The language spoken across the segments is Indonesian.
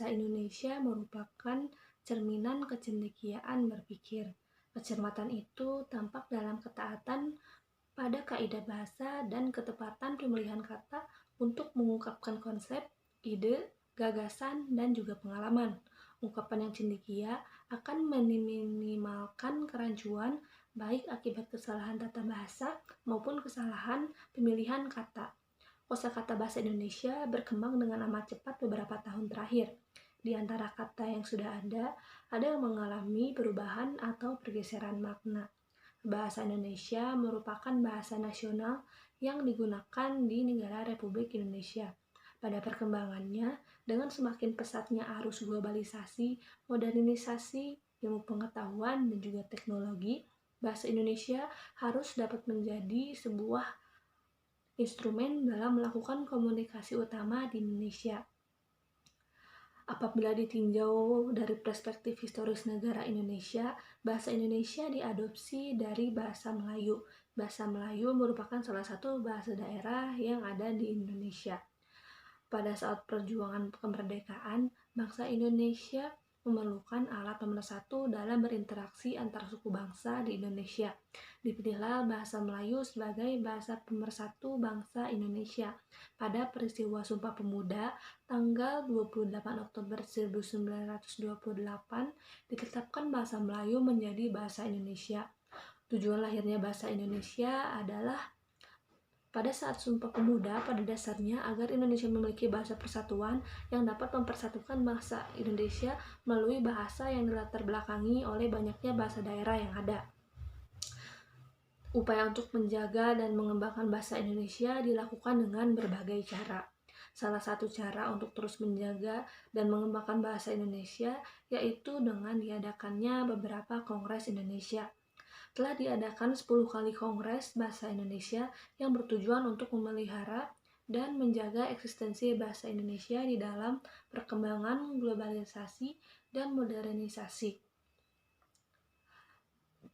bahasa Indonesia merupakan cerminan kecendekiaan berpikir. Kecermatan itu tampak dalam ketaatan pada kaidah bahasa dan ketepatan pemilihan kata untuk mengungkapkan konsep, ide, gagasan, dan juga pengalaman. Ungkapan yang cendekia akan meminimalkan kerancuan baik akibat kesalahan tata bahasa maupun kesalahan pemilihan kata. Kosakata bahasa Indonesia berkembang dengan amat cepat beberapa tahun terakhir. Di antara kata yang sudah ada yang mengalami perubahan atau pergeseran makna. Bahasa Indonesia merupakan bahasa nasional yang digunakan di negara Republik Indonesia. Pada perkembangannya, dengan semakin pesatnya arus globalisasi, modernisasi, ilmu pengetahuan, dan juga teknologi, bahasa Indonesia harus dapat menjadi sebuah instrumen dalam melakukan komunikasi utama di Indonesia. Apabila ditinjau dari perspektif historis negara Indonesia, bahasa Indonesia diadopsi dari bahasa Melayu. Bahasa Melayu merupakan salah satu bahasa daerah yang ada di Indonesia. Pada saat perjuangan kemerdekaan, bangsa Indonesia memerlukan alat pemersatu dalam berinteraksi antar suku bangsa di Indonesia. Dipilihlah bahasa Melayu sebagai bahasa pemersatu bangsa Indonesia. Pada peristiwa Sumpah Pemuda, tanggal 28 Oktober 1928, ditetapkan bahasa Melayu menjadi bahasa Indonesia. Tujuan lahirnya bahasa Indonesia adalah pada saat Sumpah Pemuda, pada dasarnya agar Indonesia memiliki bahasa persatuan yang dapat mempersatukan bangsa Indonesia melalui bahasa yang dilatar belakangi oleh banyaknya bahasa daerah yang ada. Upaya untuk menjaga dan mengembangkan bahasa Indonesia dilakukan dengan berbagai cara. Salah satu cara untuk terus menjaga dan mengembangkan bahasa Indonesia yaitu dengan diadakannya beberapa Kongres Indonesia. Telah diadakan 10 kali Kongres Bahasa Indonesia yang bertujuan untuk memelihara dan menjaga eksistensi bahasa Indonesia di dalam perkembangan globalisasi dan modernisasi.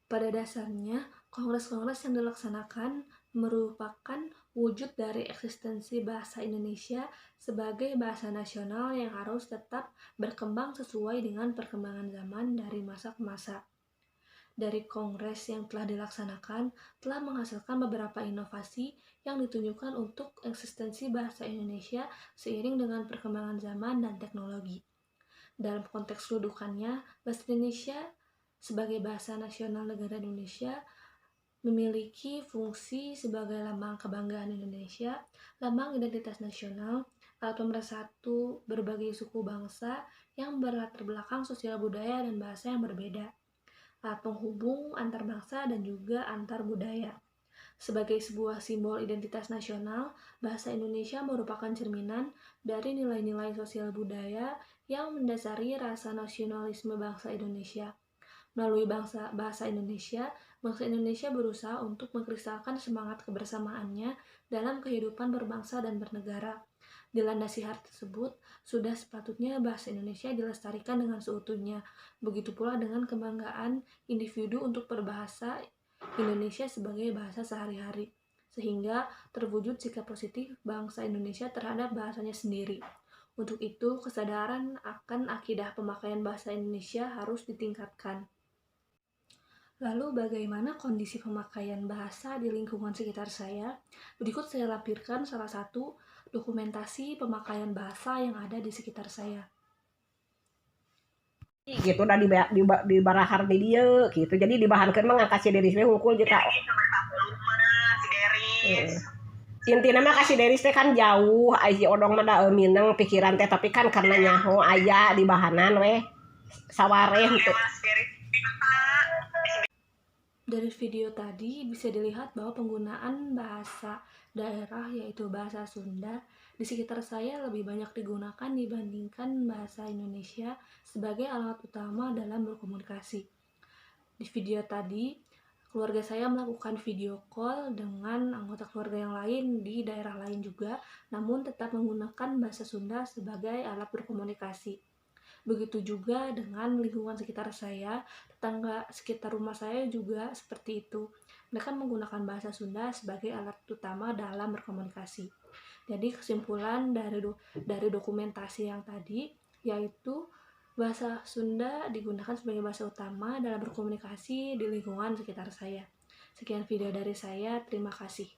Pada dasarnya, kongres-kongres yang dilaksanakan merupakan wujud dari eksistensi bahasa Indonesia sebagai bahasa nasional yang harus tetap berkembang sesuai dengan perkembangan zaman dari masa ke masa. Dari kongres yang telah dilaksanakan telah menghasilkan beberapa inovasi yang ditunjukkan untuk eksistensi bahasa Indonesia seiring dengan perkembangan zaman dan teknologi. Dalam konteks kedudukannya, bahasa Indonesia sebagai bahasa nasional negara Indonesia memiliki fungsi sebagai lambang kebanggaan Indonesia, lambang identitas nasional, alat pemersatu berbagai suku bangsa yang berlatar belakang sosial budaya dan bahasa yang berbeda, alat penghubung antar bangsa dan juga antar budaya. Sebagai sebuah simbol identitas nasional, bahasa Indonesia merupakan cerminan dari nilai-nilai sosial budaya yang mendasari rasa nasionalisme bangsa Indonesia. Melalui bahasa Indonesia, bangsa Indonesia berusaha untuk mengkristalkan semangat kebersamaannya dalam kehidupan berbangsa dan bernegara. Dilandasi hal tersebut, sudah sepatutnya bahasa Indonesia dilestarikan dengan seutuhnya. Begitu pula dengan kebanggaan individu untuk berbahasa Indonesia sebagai bahasa sehari-hari, sehingga terwujud sikap positif bangsa Indonesia terhadap bahasanya sendiri. Untuk itu, kesadaran akan akidah pemakaian bahasa Indonesia harus ditingkatkan. Lalu bagaimana kondisi pemakaian bahasa di lingkungan sekitar saya? Berikut saya lampirkan salah satu dokumentasi pemakaian bahasa yang ada di sekitar saya. Gitu udah di barahar di dia gitu. Jadi dibahankeun mah ngakasih Deris we hungkul jeung ka intina mah kasih Deris teh kan jauh, aji odong mah da mineng pikiran teh tapi kan karena nyaho aya di bahanan we sawareh henteu. Dari video tadi bisa dilihat bahwa penggunaan bahasa daerah yaitu bahasa Sunda di sekitar saya lebih banyak digunakan dibandingkan bahasa Indonesia sebagai alat utama dalam berkomunikasi. Di video tadi, keluarga saya melakukan video call dengan anggota keluarga yang lain di daerah lain juga, namun tetap menggunakan bahasa Sunda sebagai alat berkomunikasi. Begitu juga dengan lingkungan sekitar saya, tetangga sekitar rumah saya juga seperti itu. Mereka menggunakan bahasa Sunda sebagai alat utama dalam berkomunikasi. Jadi kesimpulan dari dokumentasi yang tadi, yaitu bahasa Sunda digunakan sebagai bahasa utama dalam berkomunikasi di lingkungan sekitar saya. Sekian video dari saya, terima kasih.